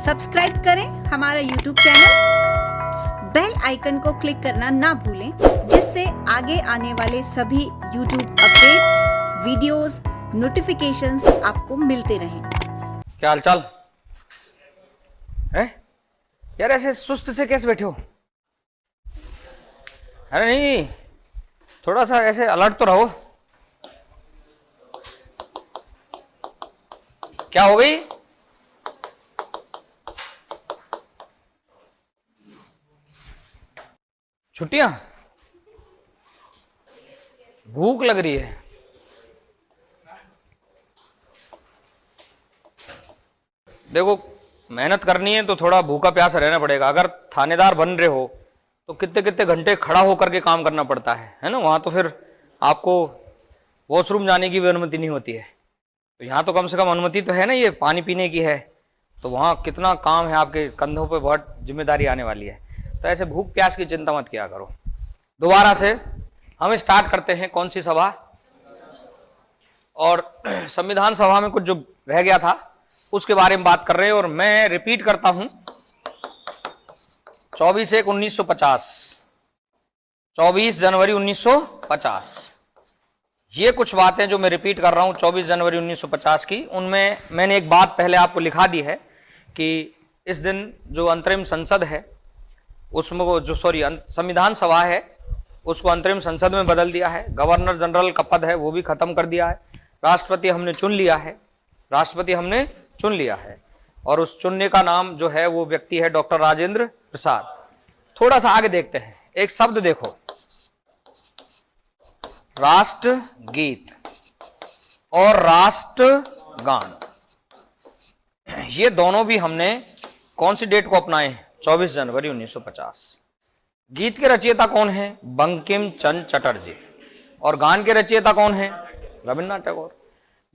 Subscribe करें हमारा YouTube channel, bell icon को क्लिक करना ना भूलें, जिससे आगे आने वाले सभी यूट्यूब अपडेट्स, वीडियोस, नोटिफिकेशंस आपको मिलते रहें। क्या हालचाल है यार? ऐसे सुस्त से कैसे बैठे हो? अरे नहीं, थोड़ा सा ऐसे अलर्ट तो रहो। क्या हो गई? छुट्टियां? भूख लग रही है। देखो, मेहनत करनी है तो थोड़ा भूखा प्यासा रहना पड़ेगा। अगर थानेदार बन रहे हो तो कितने कितने घंटे खड़ा होकर के काम करना पड़ता है ना? वहां तो फिर आपको वॉशरूम जाने की भी अनुमति नहीं होती है। तो यहाँ तो कम से कम अनुमति तो है ना, ये पानी पीने की है। तो वहाँ कितना काम है, आपके कंधों पे बहुत जिम्मेदारी आने वाली है। तो ऐसे भूख प्यास की चिंता मत किया करो। दोबारा से हम स्टार्ट करते हैं। कौन सी सभा? और संविधान सभा में कुछ जो रह गया था उसके बारे में बात कर रहे हैं। और मैं रिपीट करता हूं, 24/1/1950, 24 जनवरी 1950, ये कुछ बातें जो मैं रिपीट कर रहा हूं 24 जनवरी 1950 की, उनमें मैंने एक बात पहले आपको लिखा दी है कि इस दिन जो अंतरिम संसद है उसमें वो जो संविधान सभा है उसको अंतरिम संसद में बदल दिया है। गवर्नर जनरल का पद है वो भी खत्म कर दिया है। राष्ट्रपति हमने चुन लिया है, राष्ट्रपति हमने चुन लिया है। और उस चुनने का नाम जो है वो व्यक्ति है डॉक्टर राजेंद्र प्रसाद। थोड़ा सा आगे देखते हैं, एक शब्द देखो, राष्ट्रगीत और राष्ट्रगान। ये दोनों भी हमने कौन सी डेट को अपनाए हैं? 24 जनवरी 1950। गीत के रचयिता कौन है? बंकिम चंद्र चटर्जी। और गान के रचयिता कौन है? रविन्द्रनाथ टैगोर।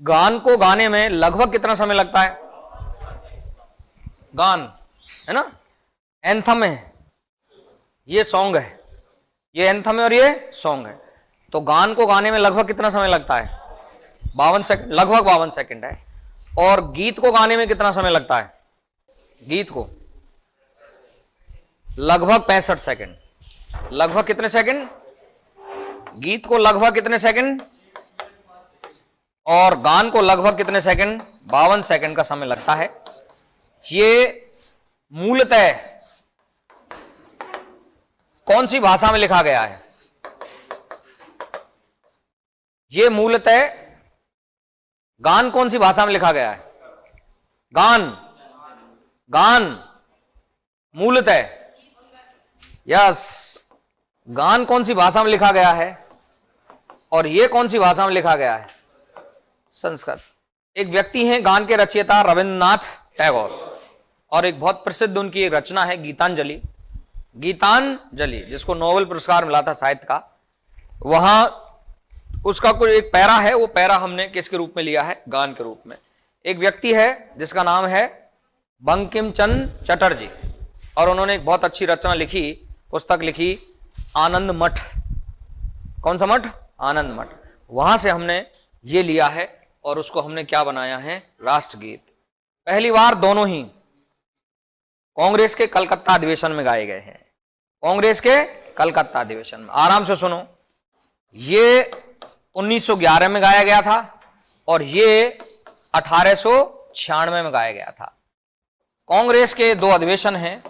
गान को गाने में लगभग कितना समय लगता है? गान है ना, एंथम है, ये सॉन्ग है, ये एंथम है और ये सॉन्ग है। तो गान को गाने में लगभग कितना समय लगता है? 52 सेकंड, लगभग 52 सेकंड है। और गीत को गाने में कितना समय लगता है? गीत को लगभग 65 सेकंड। लगभग कितने सेकंड? गीत को लगभग कितने सेकंड और गान को लगभग कितने सेकंड? 52 सेकंड का समय लगता है। ये मूलतः कौन सी भाषा में लिखा गया है? ये मूलतः गान कौन सी भाषा में लिखा गया है? गान मूलतः, यस, गान कौन सी भाषा में लिखा गया है? और ये कौन सी भाषा में लिखा गया है? संस्कृत। एक व्यक्ति हैं गान के रचयिता रविन्द्रनाथ टैगोर, और एक बहुत प्रसिद्ध उनकी एक रचना है गीतांजलि। गीतांजलि जिसको नोबेल पुरस्कार मिला था साहित्य का, वहां उसका कोई एक पैरा है, वो पैरा हमने किसके रूप में लिया है? गान के रूप में। एक व्यक्ति है जिसका नाम है बंकिम चंद्र चटर्जी, और उन्होंने एक बहुत अच्छी रचना लिखी, पुस्तक लिखी, आनंद मठ। कौन सा मठ? आनंद मठ। वहां से हमने ये लिया है और उसको हमने क्या बनाया है? राष्ट्रगीत। पहली बार दोनों ही कांग्रेस के कलकत्ता अधिवेशन में गाए गए हैं। कांग्रेस के कलकत्ता अधिवेशन में, आराम से सुनो, ये 1911 में गाया गया था और ये 1896 में गाया गया था। कांग्रेस के दो अधिवेशन हैं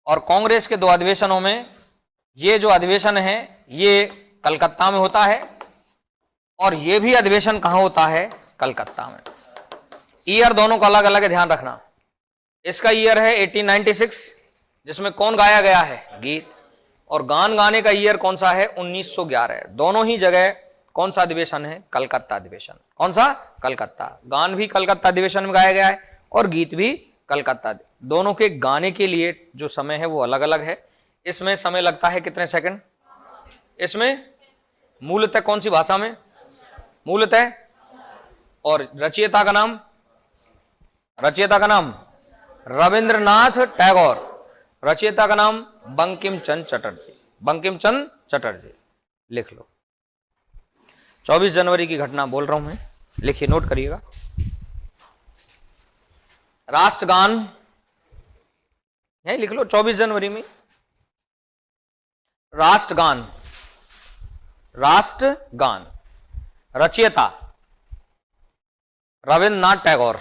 और कांग्रेस के दो अधिवेशनों में ये जो अधिवेशन है ये कलकत्ता में होता है और ये भी अधिवेशन कहां होता है? कलकत्ता में। ईयर दोनों का अलग अलग है, ध्यान रखना। इसका ईयर है 1896, जिसमें कौन गाया गया है? गीत। और गान गाने का ईयर कौन सा है? 1911 है। दोनों ही जगह कौन सा अधिवेशन है? कलकत्ता अधिवेशन। कौन सा? कलकत्ता। गान भी कलकत्ता अधिवेशन में गाया गया है और गीत भी कलकत्ता। दोनों के गाने के लिए जो समय है वो अलग अलग है। इसमें समय लगता है कितने सेकंड? इसमें मूलतः कौन सी भाषा में? मूलतः। और रचयिता का नाम? रचयिता का नाम रविन्द्रनाथ टैगोर। रचयिता का नाम बंकिम चंद्र चटर्जी। बंकिम चंद्र चटर्जी लिख लो। 24 जनवरी की घटना बोल रहा हूं मैं, लिखिए, नोट करिएगा। राष्ट्रगान यही लिख लो 24 जनवरी में। राष्ट्रगान, राष्ट्रगान रचयिता रविन्द्रनाथ टैगोर।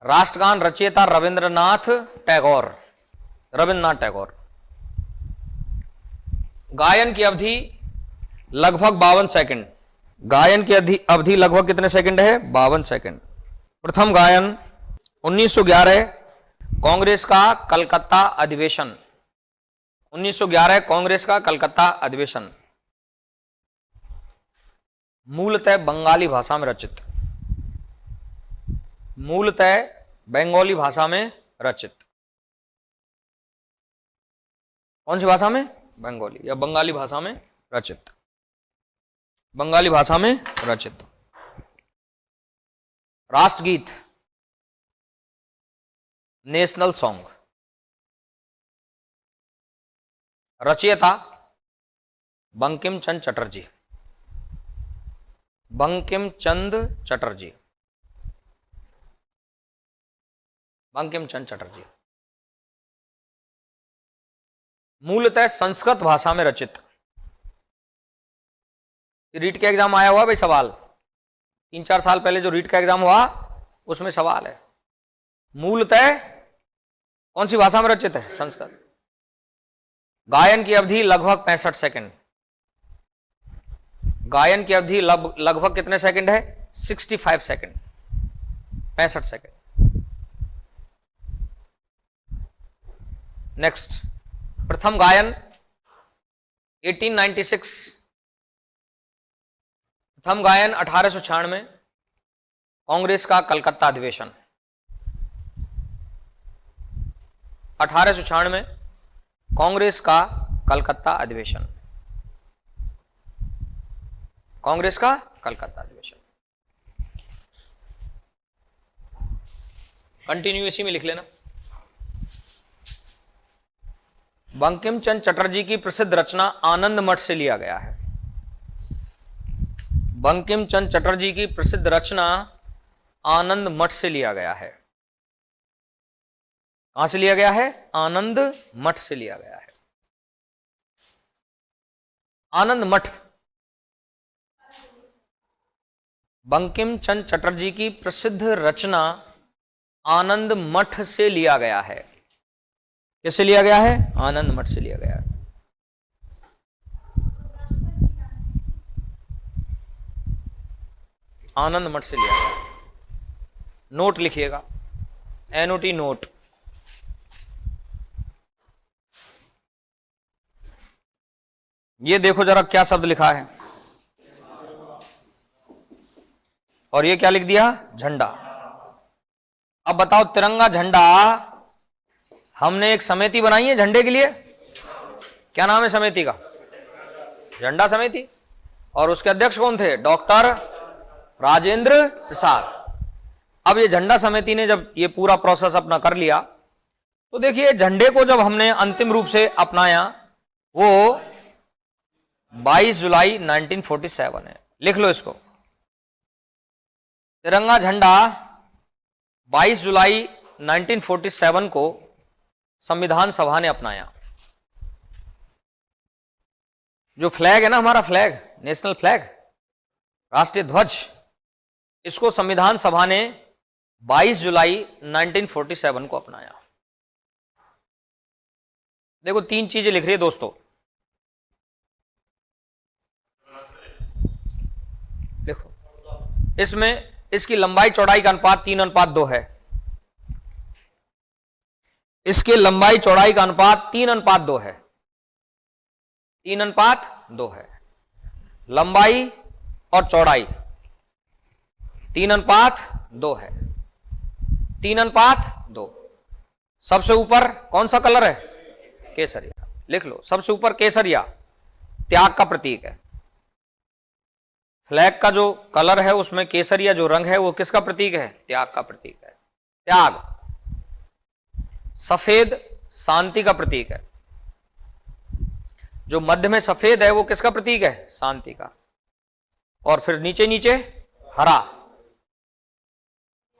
राष्ट्रगान रचयिता रविंद्रनाथ टैगोर, रविन्द्रनाथ टैगोर। गायन की अवधि लगभग 52 सेकंड। गायन की अवधि लगभग कितने सेकंड है? 52 सेकंड। प्रथम गायन 1911 कांग्रेस का कलकत्ता अधिवेशन। 1911 कांग्रेस का कलकत्ता अधिवेशन। मूलतः बंगाली भाषा में रचित, मूलतः बंगाली भाषा में रचित। कौन सी भाषा में? बंगाली या बंगाली भाषा में रचित, बंगाली भाषा में रचित। राष्ट्रगीत नेशनल सॉन्ग। रचयिता बंकिम चंद्र चटर्जी, बंकिम चंद्र चटर्जी, बंकिम चंद्र चटर्जी। मूलतः संस्कृत भाषा में रचित। रीट का एग्जाम आया हुआ भाई सवाल, 3-4 साल पहले जो रीट का एग्जाम हुआ उसमें सवाल है। मूलतः कौन सी भाषा में रचित है? संस्कृत। गायन की अवधि लगभग 65 सेकंड। गायन की अवधि लगभग कितने सेकंड है? 65 सेकंड, 65 सेकंड। नेक्स्ट, प्रथम गायन 1896। प्रथम गायन 1896 कांग्रेस का कलकत्ता अधिवेशन। 1896 कांग्रेस का कलकत्ता अधिवेशन, कांग्रेस का कलकत्ता अधिवेशन। कंटिन्यू इसी में लिख लेना। बंकिम चंद्र चटर्जी की प्रसिद्ध रचना आनंद मठ से लिया गया है। बंकिम चंद्र चटर्जी की प्रसिद्ध रचना आनंद मठ से लिया गया है। कहां से लिया गया है? आनंद मठ से लिया गया है। आनंद मठ। बंकिम चंद्र चटर्जी की प्रसिद्ध रचना आनंद मठ से लिया गया है। किससे लिया गया है? आनंद मठ से लिया गया है। आनंद मठ से लिया गया। नोट लिखिएगा, एनओटी नोट। ये देखो जरा क्या शब्द लिखा है, और ये क्या लिख दिया? झंडा। अब बताओ, तिरंगा झंडा, हमने एक समिति बनाई है झंडे के लिए। क्या नाम है समिति का? झंडा समिति। और उसके अध्यक्ष कौन थे? डॉक्टर राजेंद्र प्रसाद। अब ये झंडा समिति ने जब ये पूरा प्रोसेस अपना कर लिया, तो देखिए झंडे को जब हमने अंतिम रूप से अपनाया वो 22 जुलाई 1947 है। लिख लो इसको। तिरंगा झंडा 22 जुलाई 1947 को संविधान सभा ने अपनाया। जो फ्लैग है ना, हमारा फ्लैग, नेशनल फ्लैग, राष्ट्रीय ध्वज, इसको संविधान सभा ने 22 जुलाई 1947 को अपनाया। देखो 3 चीजें लिख रही है दोस्तों, देखो इसमें इसकी लंबाई चौड़ाई का अनुपात 3:2 है। इसके लंबाई चौड़ाई का अनुपात 3:2 है। 3:2 है। लंबाई और चौड़ाई 3:2 है। 3:2। सबसे ऊपर कौन सा कलर है? केसरिया। लिख लो, सबसे ऊपर केसरिया त्याग का प्रतीक है। फ्लैग का जो कलर है उसमें केसरिया जो रंग है वो किसका प्रतीक है? त्याग का प्रतीक है। त्याग। सफेद शांति का प्रतीक है। जो मध्य में सफेद है वो किसका प्रतीक है? शांति का। और फिर नीचे नीचे हरा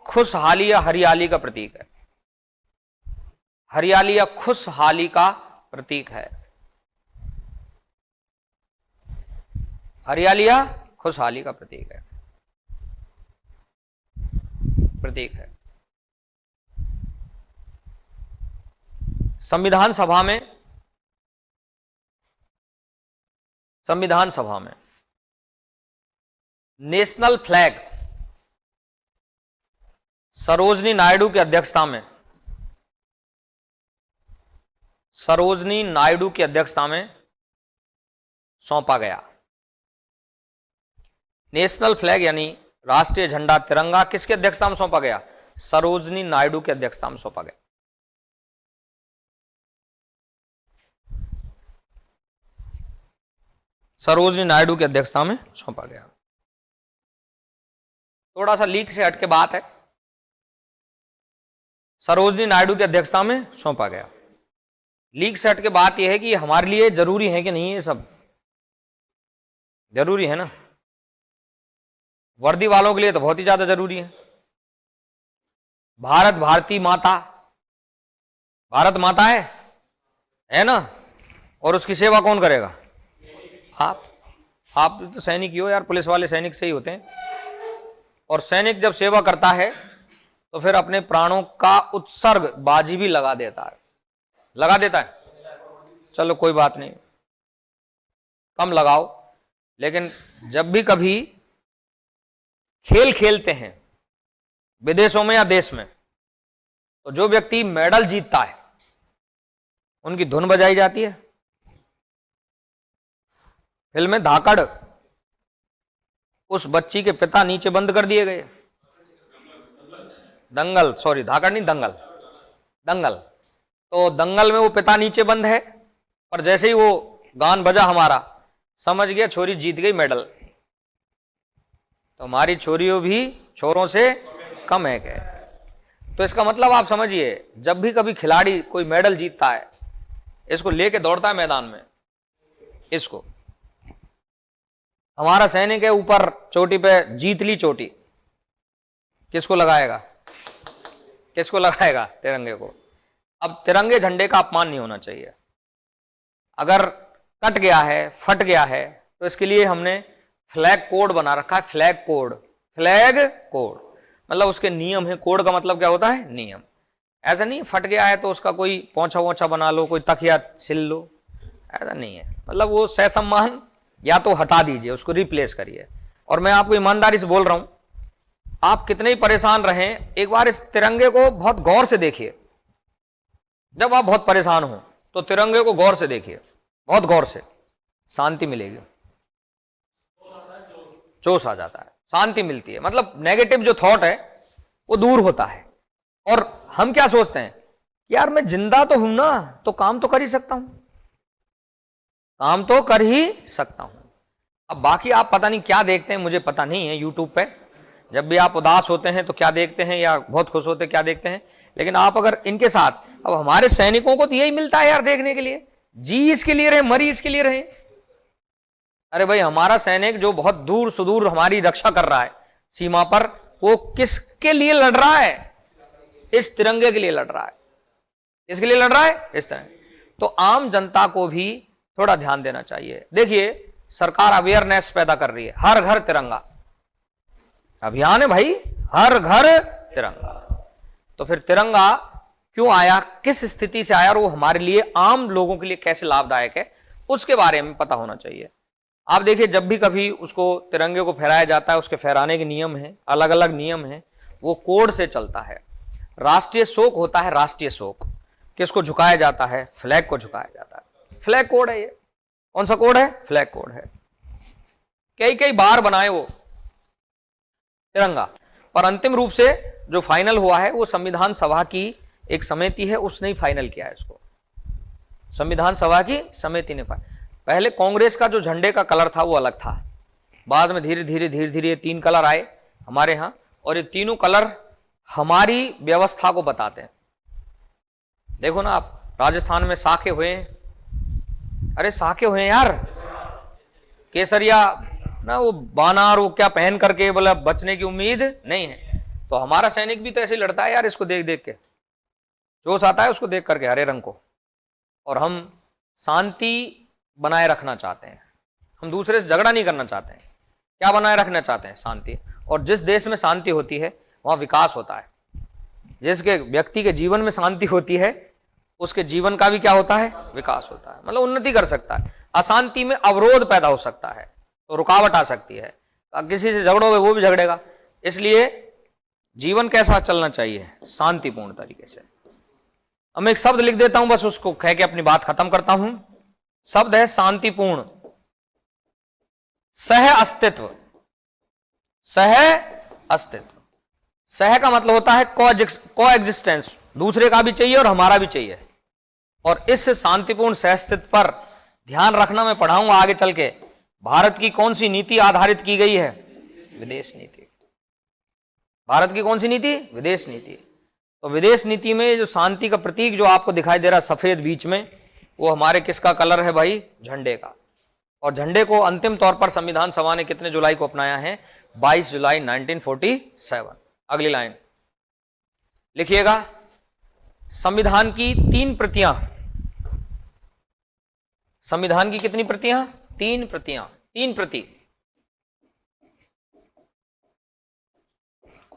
खुशहाली या हरियाली का प्रतीक है। हरियाली या खुशहाली का प्रतीक है। हरियाली या खुशहाली का प्रतीक है, प्रतीक है। संविधान सभा में नेशनल फ्लैग सरोजनी नायडू की अध्यक्षता में सौंपा गया। नेशनल फ्लैग यानी राष्ट्रीय झंडा तिरंगा किसकी अध्यक्षता में सौंपा गया? सरोजनी नायडू की अध्यक्षता में सौंपा गया। सरोजनी नायडू की अध्यक्षता में सौंपा गया। थोड़ा सा लीक से हटके बात है, सरोजनी नायडू की अध्यक्षता में सौंपा गया। लीक से हटके बात यह है कि हमारे लिए जरूरी है कि नहीं? ये सब जरूरी है ना, वर्दी वालों के लिए तो बहुत ही ज्यादा जरूरी है। भारत माता है ना, और उसकी सेवा कौन करेगा? आप तो सैनिक ही हो यार, पुलिस वाले सैनिक से ही होते हैं। और सैनिक जब सेवा करता है तो फिर अपने प्राणों का उत्सर्ग बाजी भी लगा देता है। चलो कोई बात नहीं, कम लगाओ, लेकिन जब भी कभी खेल खेलते हैं विदेशों में या देश में, तो जो व्यक्ति मेडल जीतता है उनकी धुन बजाई जाती है। फिल्म में धाकड़, उस बच्ची के पिता नीचे बंद कर दिए गए। दंगल, सॉरी धाकड़ नहीं, दंगल। तो दंगल में वो पिता नीचे बंद है, पर जैसे ही वो गान बजा हमारा, समझ गया छोरी जीत गई मेडल। तो हमारी छोरियों भी छोरों से कम है क्या? तो इसका मतलब आप समझिए, जब भी कभी खिलाड़ी कोई मेडल जीतता है, इसको लेके दौड़ता है मैदान में। इसको हमारा सैनिक है ऊपर चोटी पे, जीत ली चोटी, किसको लगाएगा? तिरंगे को। अब तिरंगे झंडे का अपमान नहीं होना चाहिए। अगर कट गया है, फट गया है, तो इसके लिए हमने फ्लैग कोड बना रखा है। फ्लैग कोड मतलब उसके नियम है। कोड का मतलब क्या होता है? नियम। ऐसा नहीं फट गया है तो उसका कोई पोंछा वोछा बना लो, कोई तकिया सिल लो, ऐसा नहीं है। मतलब वो सह-सम्मान या तो हटा दीजिए, उसको रिप्लेस करिए। और मैं आपको ईमानदारी से बोल रहा हूं, आप कितने ही परेशान रहें, एक बार इस तिरंगे को बहुत गौर से देखिए। जब आप बहुत परेशान हो तो तिरंगे को गौर से देखिए, बहुत गौर से, शांति मिलेगी। जोश आ जाता है, शांति मिलती है। मतलब नेगेटिव जो थॉट है वो दूर होता है। और हम क्या सोचते हैं, यार मैं जिंदा तो हूं ना, तो काम तो कर ही सकता हूं, अब बाकी आप पता नहीं क्या देखते हैं, मुझे पता नहीं है। यूट्यूब पे जब भी आप उदास होते हैं तो क्या देखते हैं, या बहुत खुश होते हैं क्या देखते हैं। लेकिन आप अगर इनके साथ, अब हमारे सैनिकों को तो यही मिलता है यार देखने के लिए, जी इसके लिए रहे, मरी इसके लिए रहे। अरे भाई, हमारा सैनिक जो बहुत दूर सुदूर हमारी रक्षा कर रहा है सीमा पर, वो किसके लिए लड़ रहा है? इस तिरंगे के लिए लड़ रहा है। इसके लिए लड़ रहा है, इस तरह। तो आम जनता को भी थोड़ा ध्यान देना चाहिए। देखिए, सरकार अवेयरनेस पैदा कर रही है, हर घर तिरंगा अभियान है भाई, हर घर तिरंगा। तो फिर तिरंगा क्यों आया, किस स्थिति से आया, और वो हमारे लिए, आम लोगों के लिए कैसे लाभदायक है, उसके बारे में पता होना चाहिए। आप देखिए, जब भी कभी उसको तिरंगे को फहराया जाता है, उसके फहराने के नियम हैं, अलग अलग नियम हैं, वो कोड से चलता है। राष्ट्रीय शोक होता है, राष्ट्रीय शोक किसको झुकाया जाता है? फ्लैग को झुकाया जाता है। फ्लैग कोड है ये। कौन सा कोड है? फ्लैग कोड है। कई बार बनाए वो तिरंगा, पर अंतिम रूप से जो फाइनल हुआ है वो संविधान सभा की एक समिति है, उसने ही फाइनल किया है इसको। संविधान सभा की समिति ने पहले कांग्रेस का जो झंडे का कलर था वो अलग था, बाद में धीरे धीरे ये 3 कलर आए हमारे यहाँ, और ये तीनों कलर हमारी व्यवस्था को बताते हैं। देखो ना आप, राजस्थान में साखे हुए हैं, अरे साखे हुए हैं यार, केसरिया ना, वो बानार वो क्या पहन करके, बोला बचने की उम्मीद नहीं है। तो हमारा सैनिक भी तो ऐसे लड़ता है यार, इसको देख देख के। जोश आता है उसको देख करके, हरे रंग को। और हम शांति बनाए रखना चाहते हैं, हम दूसरे से झगड़ा नहीं करना चाहते हैं। क्या बनाए रखना चाहते हैं? शांति। और जिस देश में शांति होती है वहां विकास होता है। जिसके व्यक्ति के जीवन में शांति होती है उसके जीवन का भी क्या होता है? विकास होता है, मतलब उन्नति कर सकता है। अशांति में अवरोध पैदा हो सकता है, तो रुकावट आ सकती है। किसी से झगड़ोगे वो भी झगड़ेगा। इसलिए जीवन कैसा चलना चाहिए? शांतिपूर्ण तरीके से। अब मैं एक शब्द लिख देता हूं, बस उसको कह के अपनी बात खत्म करता हूं। शब्द है शांतिपूर्ण। सह अस्तित्व। सह अस्तित्व। सह का मतलब होता है को एग्जिस्टेंस, दूसरे का भी चाहिए और हमारा भी चाहिए। और इस शांतिपूर्ण सह अस्तित्व पर ध्यान रखना मैं पढ़ाऊंगा आगे चल के। भारत की कौन सी नीति आधारित की गई है? विदेश नीति। भारत की कौन सी नीति? विदेश नीति। तो विदेश नीति में जो शांति का प्रतीक जो आपको दिखाई दे रहा है सफेद बीच में, वो हमारे किसका कलर है भाई? झंडे का। और झंडे को अंतिम तौर पर संविधान सभा ने कितने जुलाई को अपनाया है? 22 जुलाई 1947। अगली लाइन लिखिएगा। संविधान की 3 प्रतियां। संविधान की कितनी प्रतियां? 3 प्रतियां। 3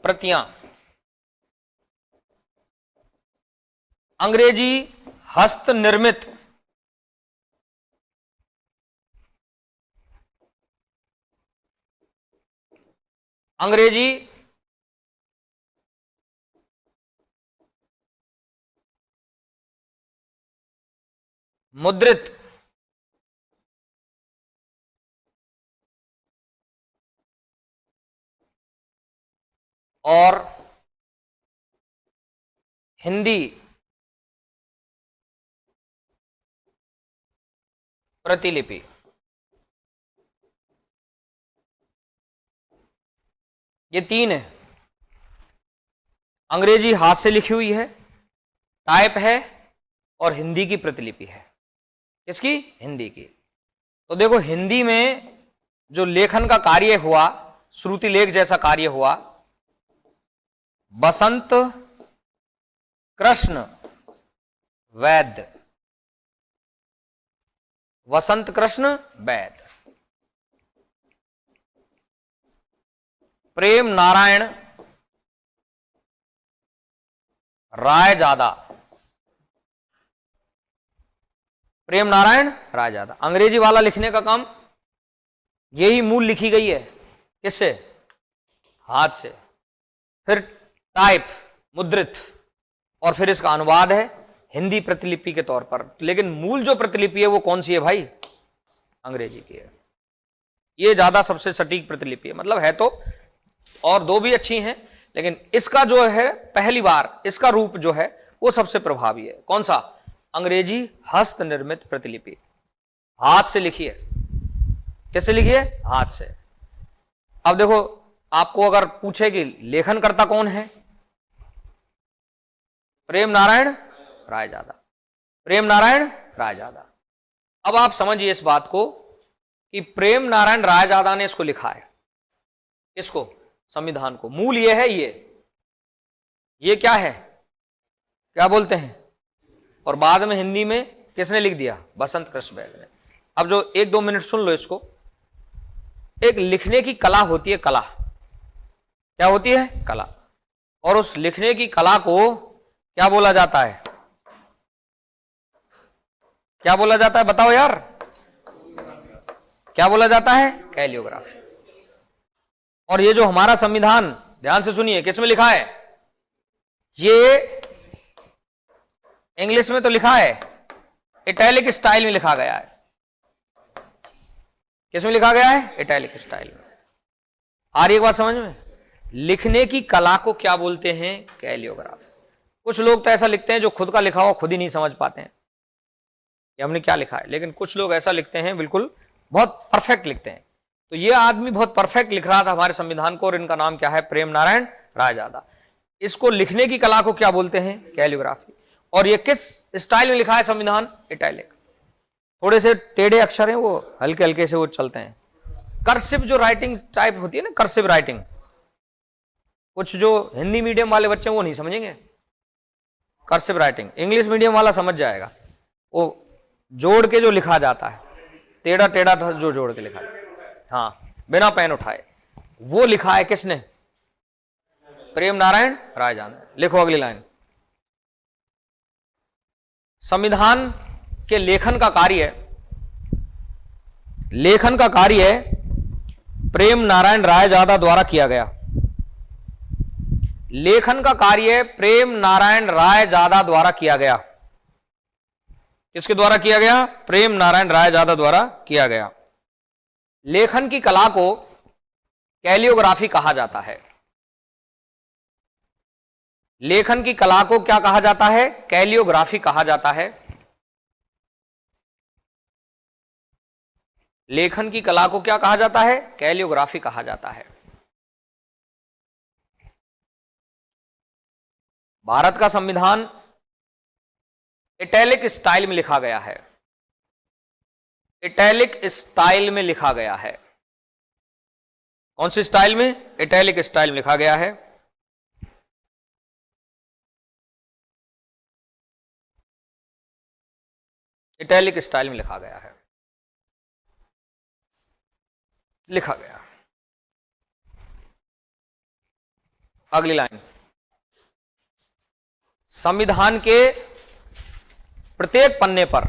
प्रतियां अंग्रेजी हस्त निर्मित अंग्रेजी मुद्रित और हिंदी प्रतिलिपि। ये 3 है। अंग्रेजी हाथ से लिखी हुई है, टाइप है, और हिंदी की प्रतिलिपि है। किसकी? हिंदी की। तो देखो हिंदी में जो लेखन का कार्य हुआ, श्रुति लेख जैसा कार्य हुआ, बसंत कृष्ण वैद्य। वसंत कृष्ण वैद्य। प्रेम नारायण रायजादा। प्रेम नारायण रायजादा। अंग्रेजी वाला लिखने का काम, यही मूल लिखी गई है। किससे? हाथ से। फिर टाइप, मुद्रित, और फिर इसका अनुवाद है हिंदी प्रतिलिपि के तौर पर। लेकिन मूल जो प्रतिलिपि है वो कौन सी है भाई? अंग्रेजी की है। ये ज्यादा सबसे सटीक प्रतिलिपि है। मतलब है तो और 2 भी अच्छी हैं, लेकिन इसका जो है पहली बार इसका रूप जो है वो सबसे प्रभावी है। कौन सा? अंग्रेजी हस्त निर्मित प्रतिलिपि। हाथ से लिखी है। कैसे लिखी है? हाथ से। अब देखो, आपको अगर पूछे कि लेखनकर्ता कौन है? प्रेम नारायण रायजादा। प्रेम नारायण रायजादा। अब आप समझिए इस बात को कि प्रेम नारायण रायजादा ने इसको लिखा है। किसको? संविधान को। मूल ये है, ये क्या है? क्या बोलते हैं? और बाद में हिंदी में किसने लिख दिया? बसंत कृष्ण वैद्य ने। अब जो 1-2 मिनट सुन लो इसको। एक लिखने की कला होती है, कला। क्या होती है? कला। और उस लिखने की कला को क्या बोला जाता है? क्या बोला जाता है? बताओ यार, क्या बोला जाता है? कैलियोग्राफी। और ये जो हमारा संविधान, ध्यान से सुनिए, किस में लिखा है? ये इंग्लिश में तो लिखा है, इटैलिक स्टाइल में लिखा गया है। किस में लिखा गया है? इटैलिक स्टाइल में। आ रही एक बात समझ में? लिखने की कला को क्या बोलते हैं? कैलियोग्राफी। कुछ लोग तो ऐसा लिखते हैं जो खुद का लिखा हुआ खुद ही नहीं समझ पाते हैं कि हमने क्या लिखा है। लेकिन कुछ लोग ऐसा लिखते हैं, बिल्कुल बहुत परफेक्ट लिखते हैं। तो ये आदमी बहुत परफेक्ट लिख रहा था हमारे संविधान को, और इनका नाम क्या है? प्रेम नारायण रायजादा। इसको लिखने की कला को क्या बोलते हैं? कैलियोग्राफी। और ये किस स्टाइल में लिखा है संविधान? इटैलिक। थोड़े से टेढ़े अक्षर हैं, वो हल्के हल्के से वो चलते हैं। कर्सिव जो राइटिंग टाइप होती है ना, कर्सिव राइटिंग, कुछ जो हिंदी मीडियम वाले बच्चे वो नहीं समझेंगे। कर्सिव राइटिंग, इंग्लिश मीडियम वाला समझ जाएगा, वो जोड़ के जो लिखा जाता है, टेढ़ा टेढ़ा जो जोड़ के लिखा जाता है, हाँ, बिना पेन उठाए, वो लिखा है किसने? प्रेम नारायण रायजादा ने। लिखो अगली लाइन। संविधान के लेखन का कार्य प्रेम नारायण रायजादा द्वारा किया गया। लेखन का कार्य प्रेम नारायण रायजादा द्वारा किया गया। किसके द्वारा किया गया? प्रेम नारायण रायजादा द्वारा किया गया। लेखन की कला को कैलियोग्राफी कहा जाता है। लेखन की कला को क्या कहा जाता है? कैलियोग्राफी कहा जाता है। लेखन की कला को क्या कहा जाता है? कैलियोग्राफी कहा जाता है। भारत का संविधान इटैलिक स्टाइल में लिखा गया है। इटैलिक स्टाइल में लिखा गया है। कौन सी स्टाइल में? इटैलिक स्टाइल में लिखा गया है। इटैलिक स्टाइल में लिखा गया है, लिखा गया। अगली लाइन। संविधान के प्रत्येक पन्ने पर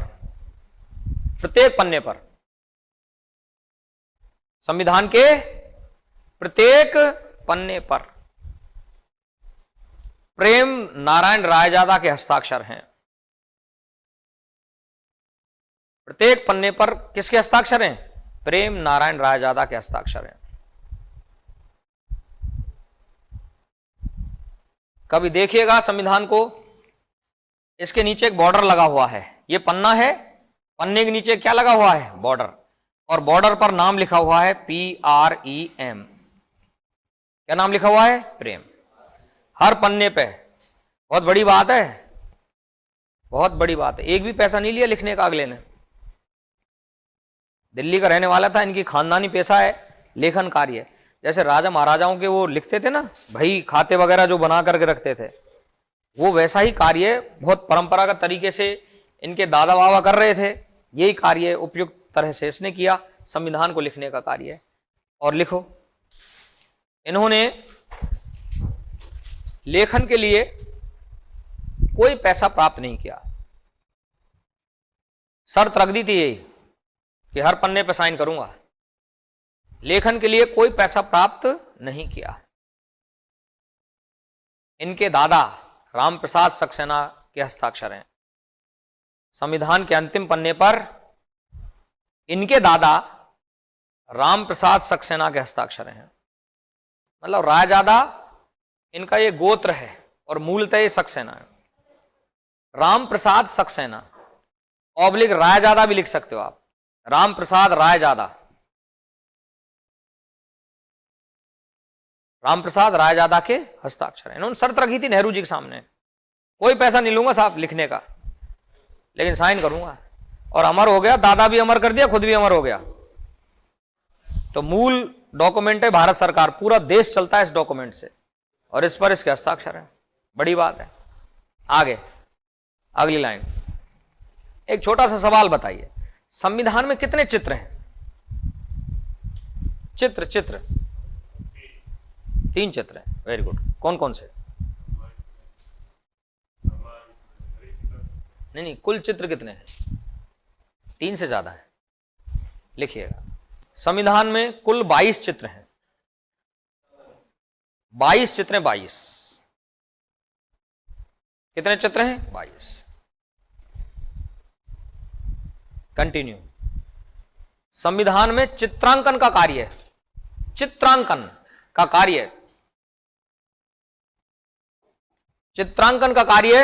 संविधान के प्रत्येक पन्ने पर प्रेम नारायण रायजादा के हस्ताक्षर हैं। प्रत्येक पन्ने पर किसके हस्ताक्षर हैं? प्रेम नारायण रायजादा के हस्ताक्षर हैं। कभी देखिएगा संविधान को, इसके नीचे एक बॉर्डर लगा हुआ है। ये पन्ना है, पन्ने के नीचे क्या लगा हुआ है? बॉर्डर। और बॉर्डर पर नाम लिखा हुआ है PREM। क्या नाम लिखा हुआ है? प्रेम। हर पन्ने पे। बहुत बड़ी बात है, बहुत बड़ी बात है। एक भी पैसा नहीं लिया लिखने का अगले ने। दिल्ली का रहने वाला था, इनकी खानदानी पेशा है लेखन कार्य। जैसे राजा महाराजाओं के वो लिखते थे ना, भाई खाते वगैरह जो बना करके रखते थे, वो वैसा ही कार्य बहुत परंपरागत तरीके से इनके दादा बाबा कर रहे थे। यही कार्य उपयुक्त तरह से इसने किया, संविधान को लिखने का कार्य। और लिखो, इन्होंने लेखन के लिए कोई पैसा प्राप्त नहीं किया। शर्त रख दी थी यही कि हर पन्ने पर साइन करूंगा। लेखन के लिए कोई पैसा प्राप्त नहीं किया। इनके दादा रामप्रसाद सक्सेना के हस्ताक्षर हैं। संविधान के अंतिम पन्ने पर इनके दादा रामप्रसाद सक्सेना के हस्ताक्षर हैं। मतलब रायजादा इनका ये गोत्र है और मूलतः ये सक्सेना है। रामप्रसाद सक्सेना ऑब्लिक रायजादा भी लिख सकते हो आप, रामप्रसाद रायजादा। रामप्रसाद रायजादा के हस्ताक्षर हैं। इन्होंने शर्त रखी थी नेहरू जी के सामने, कोई पैसा नहीं लूंगा साहब लिखने का, लेकिन साइन करूंगा। और अमर हो गया, दादा भी अमर कर दिया, खुद भी अमर हो गया। तो मूल डॉक्यूमेंट है भारत सरकार, पूरा देश चलता है इस डॉक्यूमेंट से, और इस पर इसके हस्ताक्षर है। बड़ी बात है। आगे अगली लाइन। एक छोटा सा सवाल बताइए, संविधान में कितने चित्र हैं? चित्र 3 चित्र हैं। Very good. कौन कौन से? नहीं, कुल चित्र कितने हैं? 3 से ज्यादा है। लिखिएगा, संविधान में कुल 22 चित्र हैं। 22 चित्र हैं। 22 कितने चित्र हैं? 22। कंटिन्यू। संविधान में चित्रांकन का कार्य है। चित्रांकन का कार्य, चित्रांकन का कार्य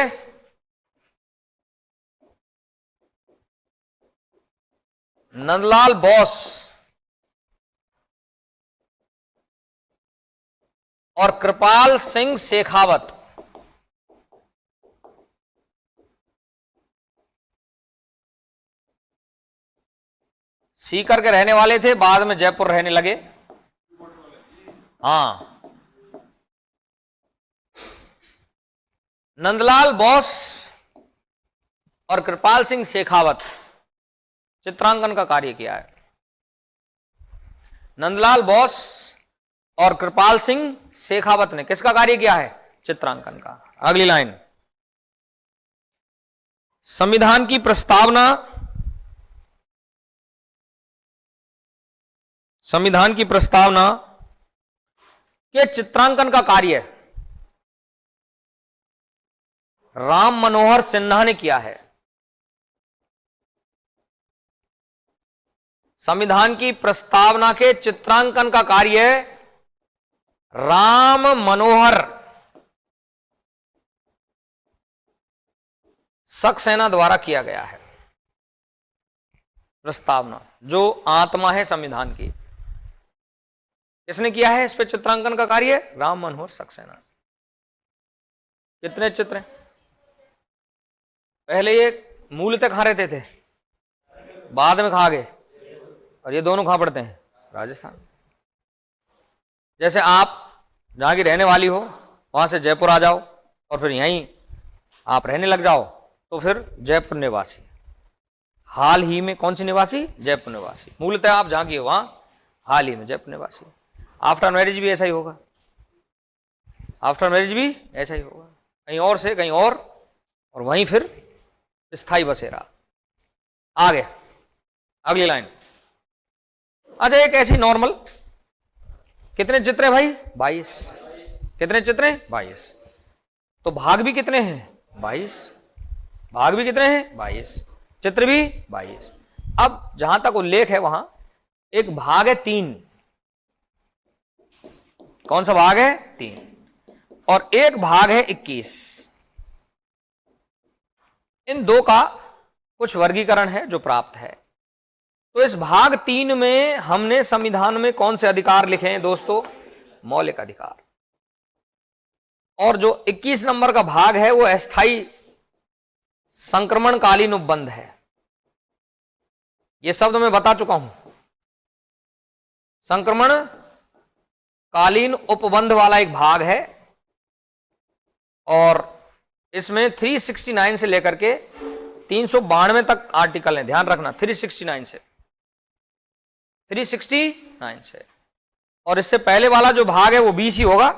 नंदलाल बोस और कृपाल सिंह शेखावत सीकर के रहने वाले थे, बाद में जयपुर रहने लगे। हाँ, नंदलाल बोस और कृपाल सिंह शेखावत चित्रांकन का कार्य किया है। नंदलाल बोस और कृपाल सिंह शेखावत ने किसका कार्य किया है? चित्रांकन का। अगली लाइन, संविधान की प्रस्तावना, संविधान की प्रस्तावना के चित्रांकन का कार्य राम मनोहर सिन्हा ने किया है। संविधान की प्रस्तावना के चित्रांकन का कार्य राम मनोहर सक्सेना द्वारा किया गया है। प्रस्तावना जो आत्मा है संविधान की, किसने किया है? इस पे चित्रांकन का कार्य राम मनोहर सक्सेना। कितने चित्र हैं? पहले ये मूलतः कहां रहते थे, बाद में कहां गए? और ये दोनों कहां पड़ते हैं? राजस्थान। जैसे आप जहां की रहने वाली हो वहां से जयपुर आ जाओ और फिर यहीं आप रहने लग जाओ तो फिर जयपुर निवासी। हाल ही में कौन सी निवासी? जयपुर निवासी। मूलतः आप जहां की हो वहां हाल ही में जयपुर निवासी। आफ्टर मैरिज भी ऐसा ही होगा, आफ्टर मैरिज भी ऐसा ही होगा, कहीं और से कहीं और वहीं फिर स्थायी बसेरा। आगे अगली लाइन। अच्छा, एक ऐसी नॉर्मल, कितने चित्र हैं भाई? 22। कितने चित्र हैं? 22। तो भाग भी कितने हैं? 22। भाग भी कितने हैं? 22। चित्र भी 22। अब जहां तक उल्लेख है वहां एक भाग है 3। कौन सा भाग है? 3। और एक भाग है 21। इन दो का कुछ वर्गीकरण है जो प्राप्त है। तो इस भाग 3 में हमने संविधान में कौन से अधिकार लिखे हैं दोस्तों? मौलिक अधिकार। और जो 21 नंबर का भाग है वो अस्थायी संक्रमणकालीन उपबंध है। ये शब्द मैं बता चुका हूं, संक्रमण कालीन उपबंध वाला एक भाग है और इसमें 369 से लेकर के 392 तक आर्टिकल है। ध्यान रखना, 369 से 369 से। और इससे पहले वाला जो भाग है वो 20 ही होगा।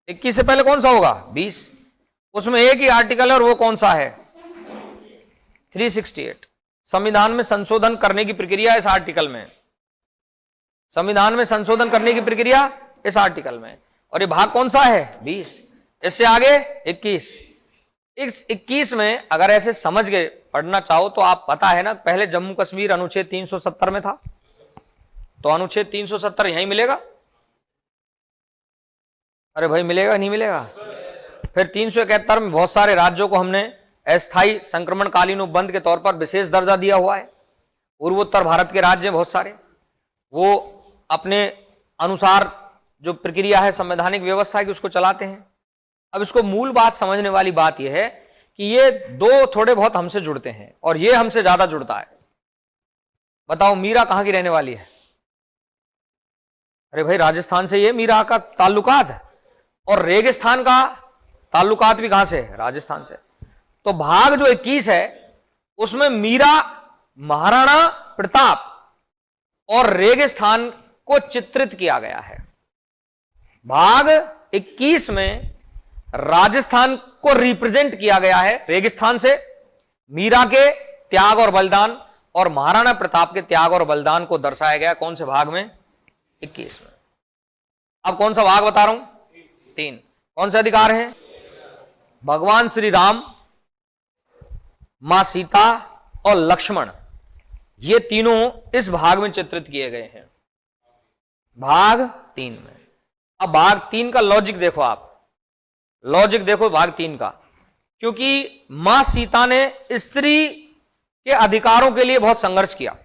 21 से पहले कौन सा होगा? 20। उसमें एक ही आर्टिकल है और वो कौन सा है? 368। संविधान में संशोधन करने की प्रक्रिया इस आर्टिकल में, संविधान में संशोधन करने की प्रक्रिया इस आर्टिकल में। और ये भाग कौन सा है? 20। इससे आगे 21। इस 21 में अगर ऐसे समझ के पढ़ना चाहो तो आप, पता है ना, पहले जम्मू कश्मीर अनुच्छेद 370 में था, तो अनुच्छेद 370 यहीं मिलेगा। अरे भाई मिलेगा नहीं मिलेगा? फिर 371 में बहुत सारे राज्यों को हमने अस्थायी संक्रमणकालीन उपबंध के तौर पर विशेष दर्जा दिया हुआ है। पूर्वोत्तर भारत के राज्य बहुत सारे, वो अपने अनुसार जो प्रक्रिया है संवैधानिक व्यवस्था की उसको चलाते हैं। अब इसको मूल बात समझने वाली बात यह है कि ये दो थोड़े बहुत हमसे जुड़ते हैं और ये हमसे ज्यादा जुड़ता है। बताओ मीरा कहां की रहने वाली है? अरे भाई राजस्थान से ये मीरा का ताल्लुकात है, और रेगिस्तान का ताल्लुकात भी कहां से है? राजस्थान से। तो भाग जो 21 है उसमें मीरा, महाराणा प्रताप और रेगिस्तान को चित्रित किया गया है। भाग 21 में राजस्थान को रिप्रेजेंट किया गया है रेगिस्तान से, मीरा के त्याग और बलिदान और महाराणा प्रताप के त्याग और बलिदान को दर्शाया गया। कौन से भाग में? 21 में। अब कौन सा भाग बता रहा हूं? 3। कौन से अधिकार हैं? भगवान श्री राम, मां सीता और लक्ष्मण, ये तीनों इस भाग में चित्रित किए गए हैं, भाग 3 में। अब भाग 3 का लॉजिक देखो, आप लॉजिक देखो भाग 3 का, क्योंकि मां सीता ने स्त्री के अधिकारों के लिए बहुत संघर्ष किया।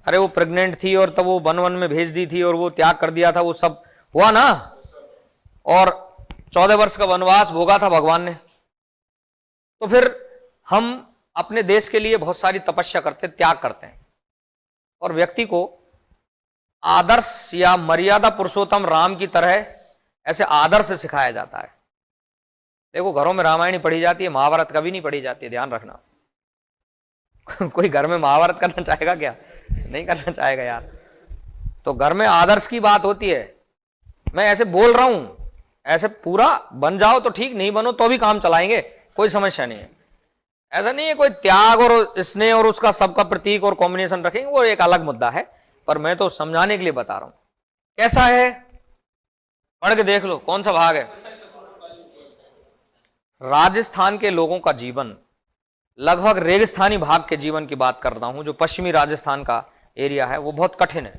अरे वो प्रेग्नेंट थी और तब वो वन में भेज दी थी और वो त्याग कर दिया था, वो सब हुआ ना, और 14 वर्ष का वनवास भोगा था भगवान ने। तो फिर हम अपने देश के लिए बहुत सारी तपस्या करते, त्याग करते हैं, और व्यक्ति को आदर्श या मर्यादा पुरुषोत्तम राम की तरह ऐसे आदर्श सिखाया जाता है। देखो घरों में रामायण ही पढ़ी जाती है, महाभारत कभी नहीं पढ़ी जाती है, ध्यान रखना। कोई घर में महाभारत करना चाहेगा क्या? नहीं करना चाहेगा यार। तो घर में आदर्श की बात होती है। मैं ऐसे बोल रहा हूं, ऐसे पूरा बन जाओ तो ठीक, नहीं बनो तो भी काम चलाएंगे, कोई समस्या नहीं है। ऐसा नहीं है कोई त्याग और स्नेह और उसका सबका प्रतीक और कॉम्बिनेशन रखेंगे, वो एक अलग मुद्दा है, पर मैं तो समझाने के लिए बता रहा हूं। कैसा है पढ़ के देख लो, कौन सा भाग है? राजस्थान के लोगों का जीवन, लगभग रेगिस्तानी भाग के जीवन की बात कर रहा हूं। जो पश्चिमी राजस्थान का एरिया है वो बहुत कठिन है,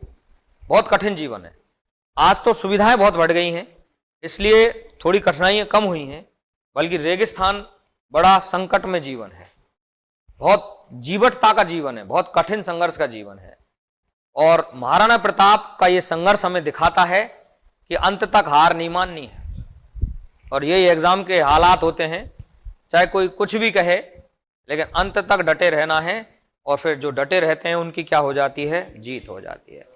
बहुत कठिन जीवन है। आज तो सुविधाएं बहुत बढ़ गई हैं, इसलिए थोड़ी कठिनाइयां कम हुई हैं, बल्कि रेगिस्तान बड़ा संकट में जीवन है, बहुत जीवटता का जीवन है, बहुत कठिन संघर्ष का जीवन है। और महाराणा प्रताप का यह संघर्ष हमें दिखाता है कि अंत तक हार नहीं माननी है। और यही एग्जाम के हालात होते हैं, चाहे कोई कुछ भी कहे, लेकिन अंत तक डटे रहना है। और फिर जो डटे रहते हैं उनकी क्या हो जाती है? जीत हो जाती है।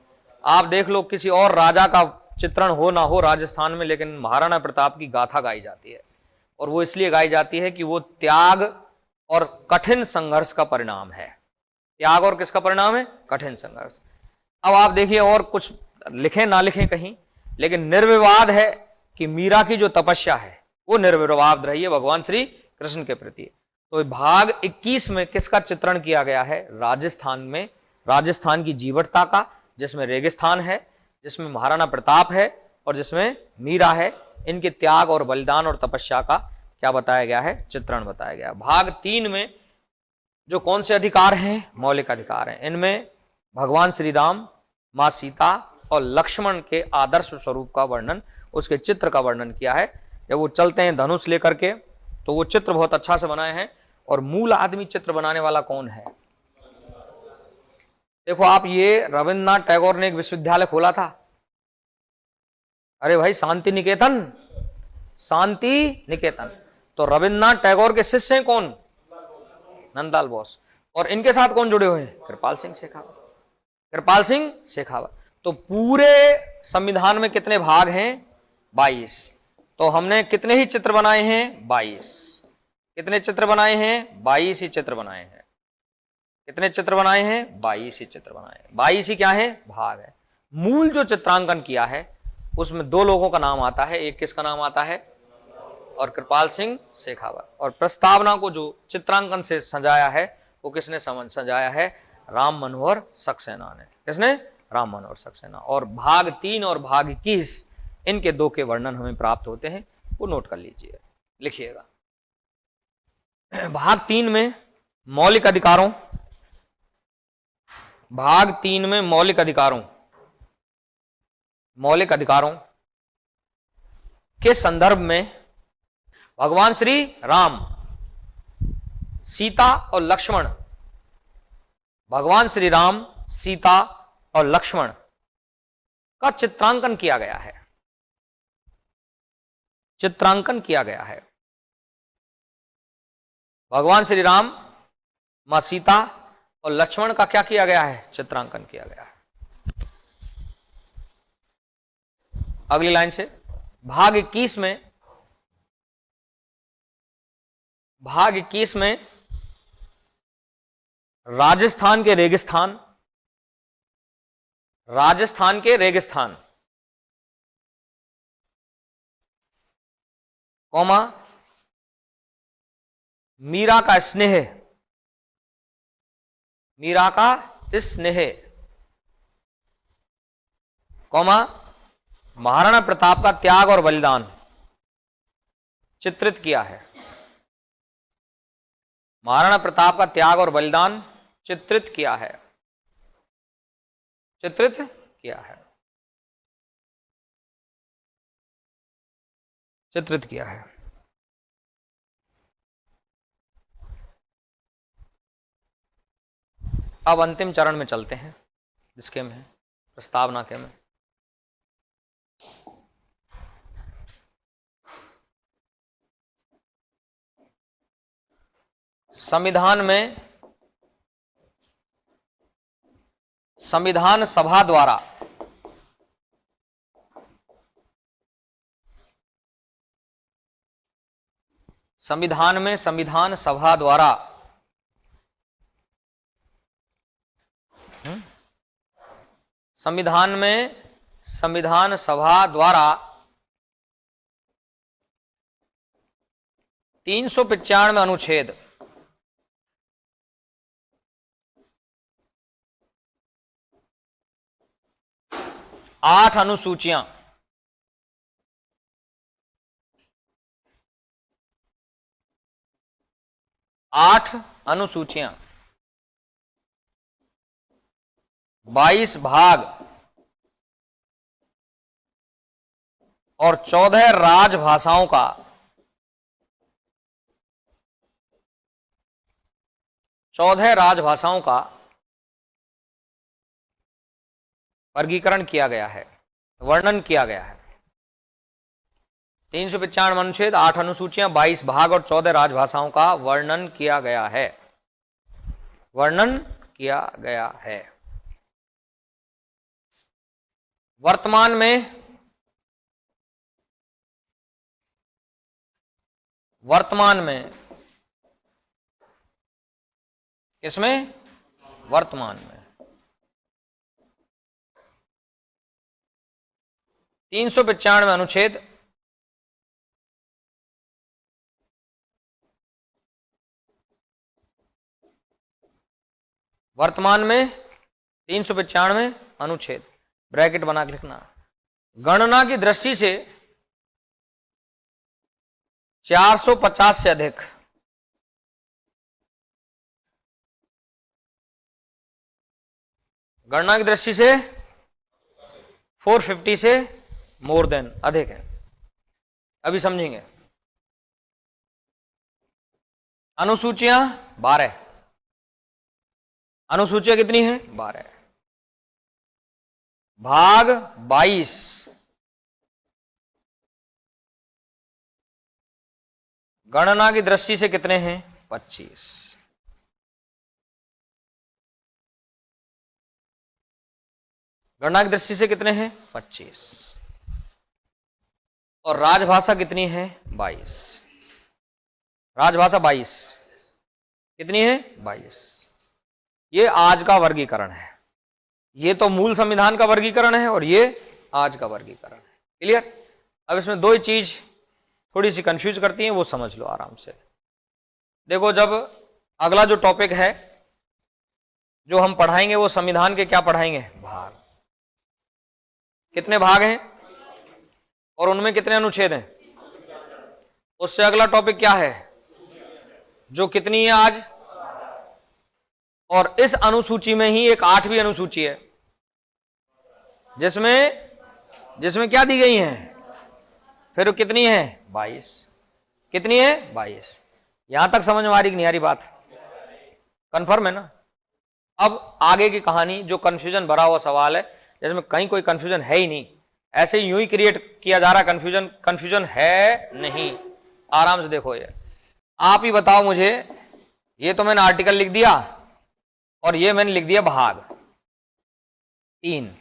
आप देख लो, किसी और राजा का चित्रण हो ना हो राजस्थान में, लेकिन महाराणा प्रताप की गाथा गाई जाती है। और वो इसलिए गाई जाती है कि वो त्याग और कठिन संघर्ष का परिणाम है। त्याग और किसका परिणाम है? कठिन संघर्ष। अब आप देखिए, और कुछ लिखें ना लिखें कहीं, लेकिन निर्विवाद है कि मीरा की जो तपस्या है वो निर्विवाद रही है भगवान श्री कृष्ण के प्रति। तो भाग 21 में किसका चित्रण किया गया है? राजस्थान में, राजस्थान की जीवटता का, जिसमें रेगिस्तान है, जिसमें महाराणा प्रताप है और जिसमें मीरा है। इनके त्याग और बलिदान और तपस्या का क्या बताया गया है? चित्रण बताया गया। भाग 3 में जो कौन से अधिकार हैं? मौलिक अधिकार हैं। इनमें भगवान श्री राम, मां सीता और लक्ष्मण के आदर्श स्वरूप का वर्णन, उसके चित्र का वर्णन किया है। जब वो चलते हैं धनुष लेकर के, तो वो चित्र बहुत अच्छा से बनाए हैं। और मूल आदमी चित्र बनाने वाला कौन है? देखो आप, ये रविन्द्रनाथ टैगोर ने एक विश्वविद्यालय खोला था। अरे भाई, शांति निकेतन, शांति निकेतन। तो रविन्द्रनाथ टैगोर के शिष्य हैं कौन? नंदलाल बोस। और इनके साथ कौन जुड़े हुए हैं? कृपाल सिंह शेखावत। कृपाल सिंह शेखावत। तो पूरे संविधान में कितने भाग हैं? 22। तो हमने कितने ही चित्र बनाए हैं? 22। कितने चित्र बनाए हैं? 22 ही चित्र बनाए हैं। कितने चित्र बनाए हैं? 22 ही चित्र बनाए हैं। 22 ही क्या है? भाग है। मूल जो चित्रांकन किया है उसमें 2 लोगों का नाम आता है। एक किसका नाम आता है? और कृपाल सिंह शेखावत। और प्रस्तावना को जो चित्रांकन से सजाया है वो किसने सजाया है? राम मनोहर सक्सेना ने। किसने? राम मनोहर सक्सेना। और भाग 3 और भाग 21, इनके 2 के वर्णन हमें प्राप्त होते हैं, वो नोट कर लीजिए, लिखिएगा। भाग 3 में मौलिक अधिकारों, भाग 3 में मौलिक अधिकारों के संदर्भ में भगवान श्री राम, सीता और लक्ष्मण, भगवान श्री राम, सीता और लक्ष्मण का चित्रांकन किया गया है। चित्रांकन किया गया है। भगवान श्री राम, मां सीता और लक्ष्मण का क्या किया गया है? चित्रांकन किया गया है। अगली लाइन से भाग 21 में, भाग 21 में राजस्थान के रेगिस्तान, राजस्थान के रेगिस्तान, कौमा मीरा का स्नेह, मीरा का स्नेह, कौमा महाराणा प्रताप का त्याग और बलिदान चित्रित किया है। महाराणा प्रताप का त्याग और बलिदान चित्रित किया है, चित्रित किया है, चित्रित किया है। अब अंतिम चरण में चलते हैं, जिसके में प्रस्तावना के में संविधान में, संविधान सभा द्वारा संविधान में संविधान सभा द्वारा संविधान में संविधान सभा द्वारा 395 अनुच्छेद 8 अनुसूचियां 8 अनुसूचियां 22 भाग और 14 राजभाषाओं का वर्गीकरण किया गया है, वर्णन किया गया है। 395 अनुच्छेद, 8 अनुसूचियां, 22 भाग और 14 राजभाषाओं का वर्णन किया गया है, वर्णन किया गया है। वर्तमान में किसमें? वर्तमान में 395 अनुच्छेद वर्तमान में 395 अनुच्छेद ब्रैकेट बना के लिखना। गणना की दृष्टि से 450 से अधिक गणना की दृष्टि से 450 से मोर देन अधिक है। अभी समझेंगे। अनुसूचियां 12, अनुसूचियां कितनी है? 12। भाग 22, गणना की दृष्टि से कितने हैं? 25। गणना की दृष्टि से कितने हैं? 25। और राजभाषा कितनी है? 22। राजभाषा 22 कितनी है? 22। ये आज का वर्गीकरण है। ये तो मूल संविधान का वर्गीकरण है और ये आज का वर्गीकरण है। क्लियर? अब इसमें दो ही चीज थोड़ी सी कंफ्यूज करती हैं, वो समझ लो आराम से। देखो, जब अगला जो टॉपिक है जो हम पढ़ाएंगे वो संविधान के क्या पढ़ाएंगे? भाग। कितने भाग हैं और उनमें कितने अनुच्छेद हैं? उससे अगला टॉपिक क्या है? जो कितनी है आज? और इस अनुसूची में ही एक 8वीं अनुसूची है जिसमें क्या दी गई है? फिर कितनी है? 22। कितनी है? 22। यहां तक समझ में आ रही कि नहीं आ रही बात? कंफर्म है ना? अब आगे की कहानी, जो कंफ्यूजन भरा हुआ सवाल है जिसमें कहीं कोई कंफ्यूजन है ही नहीं, ऐसे यूं ही क्रिएट किया जा रहा है, कंफ्यूजन है नहीं। आराम से देखो। ये आप ही बताओ मुझे, ये तो मैंने आर्टिकल लिख दिया और ये मैंने लिख दिया भाग 3।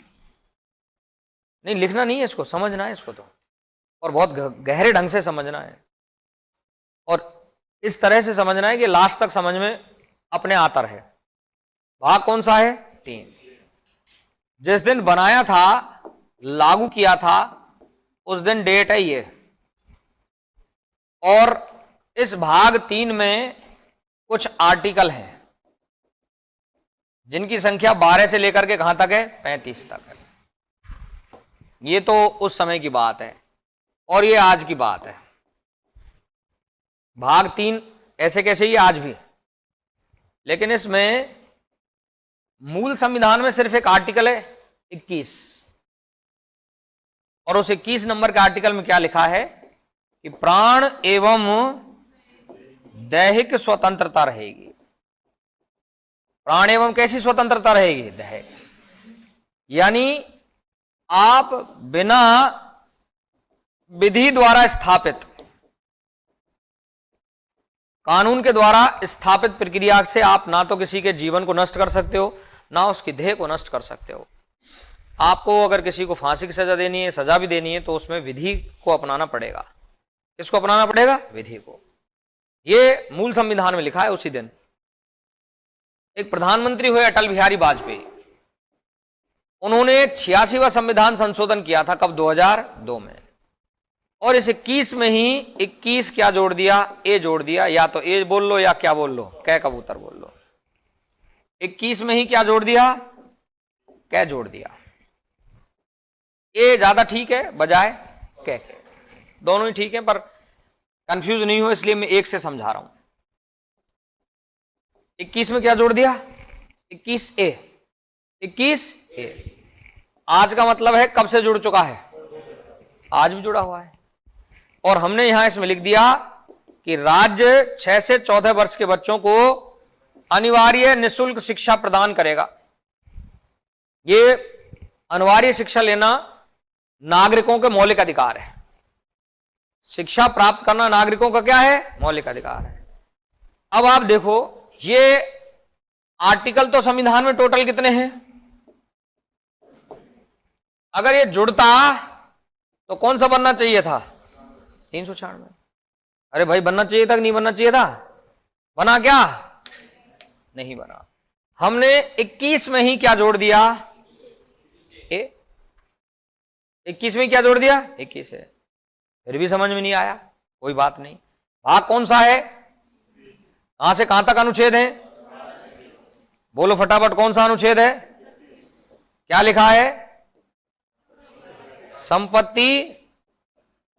नहीं, लिखना नहीं है इसको, समझना है इसको तो, और बहुत गहरे ढंग से समझना है और इस तरह से समझना है कि लास्ट तक समझ में अपने आता रहे। भाग कौन सा है? 3। जिस दिन बनाया था, लागू किया था, उस दिन डेट है ये। और इस भाग 3 में कुछ आर्टिकल हैं जिनकी संख्या 12 से लेकर के कहां तक है? 35 तक है। ये तो उस समय की बात है और ये आज की बात है। भाग 3 ऐसे कैसे ही आज भी, लेकिन इसमें मूल संविधान में सिर्फ एक आर्टिकल है 21, और उस 21 नंबर के आर्टिकल में क्या लिखा है कि प्राण एवं दैहिक स्वतंत्रता रहेगी। प्राण एवं कैसी स्वतंत्रता रहेगी? दैहिक। यानी आप बिना विधि द्वारा स्थापित, कानून के द्वारा स्थापित प्रक्रिया से आप ना तो किसी के जीवन को नष्ट कर सकते हो, ना उसकी देह को नष्ट कर सकते हो। आपको अगर किसी को फांसी की सजा देनी है, सजा भी देनी है, तो उसमें विधि को अपनाना पड़ेगा। किसको अपनाना पड़ेगा? विधि को। ये मूल संविधान में लिखा है। उसी दिन एक प्रधानमंत्री हुए अटल बिहारी वाजपेयी, उन्होंने 86वां संविधान संशोधन किया था। कब? 2002 में। और इस 21 में ही 21 क्या जोड़ दिया? ए जोड़ दिया। या तो ए बोल लो या क्या बोल लो, कै कबूतर बोल लो। 21 में ही क्या जोड़ दिया? कै जोड़ दिया। ए ज्यादा ठीक है बजाय कै के। दोनों ही ठीक है, पर कंफ्यूज नहीं हो इसलिए मैं एक से समझा रहा हूं। 21 में क्या जोड़ दिया? 21 ए। 21 ए आज का मतलब है कब से जुड़ चुका है? आज भी जुड़ा हुआ है। और हमने यहां इसमें लिख दिया कि राज्य 6 से 14 वर्ष के बच्चों को अनिवार्य निःशुल्क शिक्षा प्रदान करेगा। ये अनिवार्य शिक्षा लेना नागरिकों के मौलिक अधिकार है। शिक्षा प्राप्त करना नागरिकों का क्या है? मौलिक अधिकार है। अब आप देखो, ये आर्टिकल तो संविधान में टोटल कितने हैं? अगर ये जुड़ता तो कौन सा बनना चाहिए था? 396। अरे भाई बनना चाहिए था कि नहीं बनना चाहिए था? बना क्या? नहीं बना। हमने 21 में ही क्या जोड़ दिया? ए। 21 में क्या जोड़ दिया? 21 है। फिर भी समझ में नहीं आया, कोई बात नहीं। भाग कौन सा है? कहां से कहां तक अनुच्छेद है? बोलो फटाफट, कौन सा अनुच्छेद है? क्या लिखा है? संपत्ति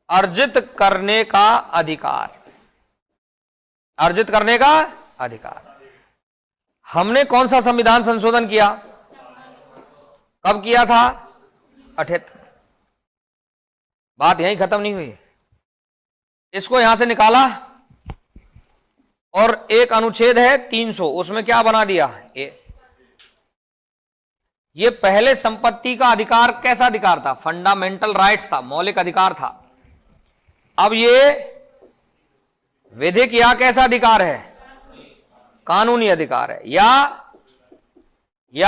अर्जित करने का अधिकार। अर्जित करने का अधिकार। हमने कौन सा संविधान संशोधन किया? कब किया था? 78। बात यहीं खत्म नहीं हुई। इसको यहां से निकाला और एक अनुच्छेद है 300, उसमें क्या बना दिया? ये पहले संपत्ति का अधिकार कैसा अधिकार था? फंडामेंटल राइट्स था, मौलिक अधिकार था। अब ये विधिक या कैसा अधिकार है? कानूनी अधिकार है। या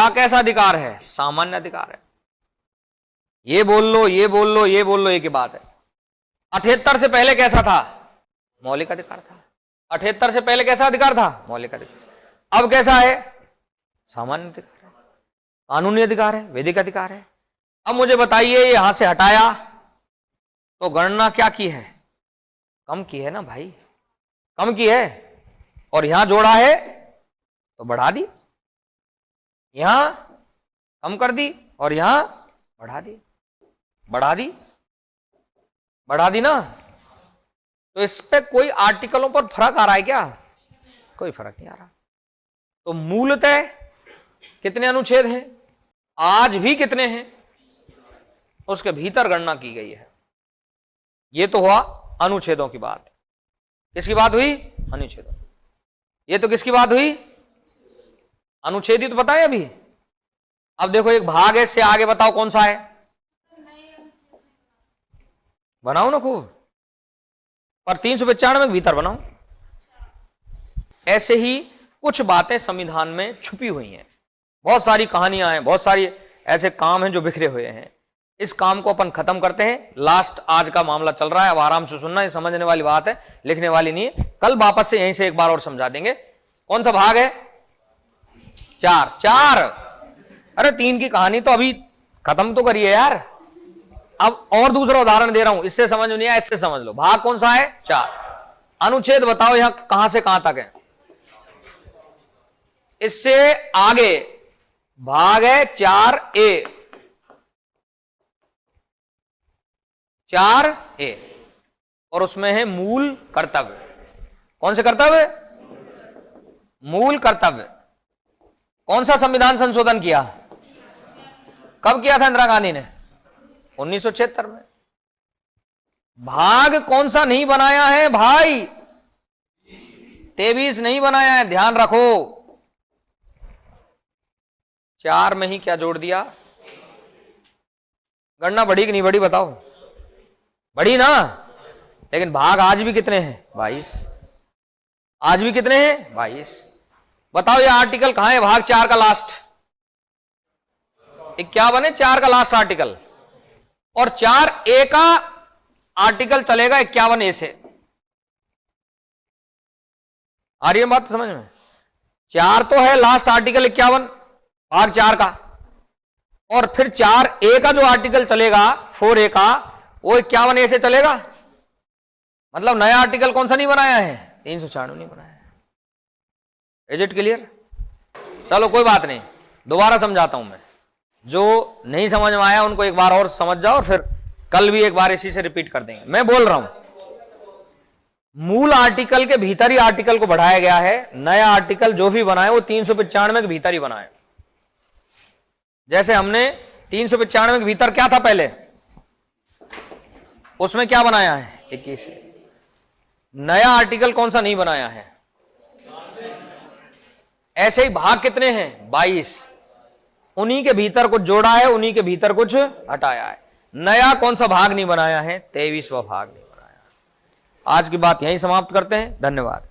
कैसा अधिकार है? सामान्य अधिकार है। ये बोल लो, ये बोल लो, ये बोल लो, एक ही बात है। 78 से पहले कैसा था? मौलिक अधिकार था। 78 से पहले कैसा अधिकार था? मौलिक अधिकार। अब कैसा है? सामान्य अधिकार है, कानूनी अधिकार है, वैधिक अधिकार है। अब मुझे बताइए, यहां से हटाया तो गणना क्या की है? कम की है ना भाई, कम की है। और यहां जोड़ा है तो बढ़ा दी, यहां कम कर दी और यहां बढ़ा दी। बढ़ा दी, बढ़ा दी ना। तो इस पे कोई आर्टिकलों पर फर्क आ रहा है क्या? कोई फर्क नहीं आ रहा। तो मूलतः कितने अनुच्छेद हैं? आज भी कितने हैं? उसके भीतर गणना की गई है। ये तो हुआ अनुच्छेदों की बात। किसकी बात हुई? अनुच्छेदों। ये तो किसकी बात हुई? अनुच्छेद ही तो बताए अभी। अब देखो, एक भाग है, इससे आगे बताओ कौन सा है? बनाओ ना खूब, पर 395 के भीतर बनाओ। ऐसे ही कुछ बातें संविधान में छुपी हुई हैं। बहुत सारी कहानियां हैं, बहुत सारी ऐसे काम हैं जो बिखरे हुए हैं। इस काम को अपन खत्म करते हैं। लास्ट आज का मामला चल रहा है, अब आराम से सुनना, ये समझने वाली बात है, लिखने वाली नहीं है। कल वापस से यहीं से एक बार और समझा देंगे। कौन सा भाग है? 4। अरे 3 की कहानी तो अभी खत्म तो करिए यार। अब और दूसरा उदाहरण दे रहा हूं, इससे समझ नहीं आया, इससे समझ लो। भाग कौन सा है? 4। अनुच्छेद बताओ यहां कहां से कहां तक है? इससे आगे भाग है 4A। 4A और उसमें है मूल कर्तव्य। कौन से कर्तव्य? मूल कर्तव्य। कौन सा संविधान संशोधन किया? कब किया था इंदिरा गांधी ने? 1976 में। भाग कौन सा नहीं बनाया है भाई? 23 नहीं बनाया है, ध्यान रखो। 4 में ही क्या जोड़ दिया? गणना बढ़ी कि नहीं बढ़ी बताओ? बढ़ी ना। लेकिन भाग आज भी कितने हैं? 22। आज भी कितने हैं? 22। बताओ ये आर्टिकल कहां है? भाग 4 का लास्ट 51 है, 4 का लास्ट आर्टिकल। और 4A का आर्टिकल चलेगा 51A से। आ रही है बात समझ में? 4 तो है लास्ट आर्टिकल 51 भाग 4 का, और फिर 4A का जो आर्टिकल चलेगा 4A का वो 51A से चलेगा। मतलब नया आर्टिकल कौन सा नहीं बनाया है? 396 नहीं बनाया है। Is it clear? चलो कोई बात नहीं, दोबारा समझाता हूं मैं। जो नहीं समझ में आया उनको एक बार और समझ जाओ, और फिर कल भी एक बार इसी से रिपीट कर देंगे। मैं बोल रहा हूं मूल आर्टिकल के भीतर ही आर्टिकल को बढ़ाया गया है। नया आर्टिकल जो भी बनाए वो 395 के भीतर ही बनाए। जैसे हमने 395 के भीतर क्या था पहले, उसमें क्या बनाया है? 21। नया आर्टिकल कौन सा नहीं बनाया है? ऐसे ही भाग कितने हैं? 22। उन्हीं के भीतर कुछ जोड़ा है, उन्हीं के भीतर कुछ हटाया है। नया कौन सा भाग नहीं बनाया है? 23वां भाग नहीं बनाया। आज की बात यहीं समाप्त करते हैं। धन्यवाद।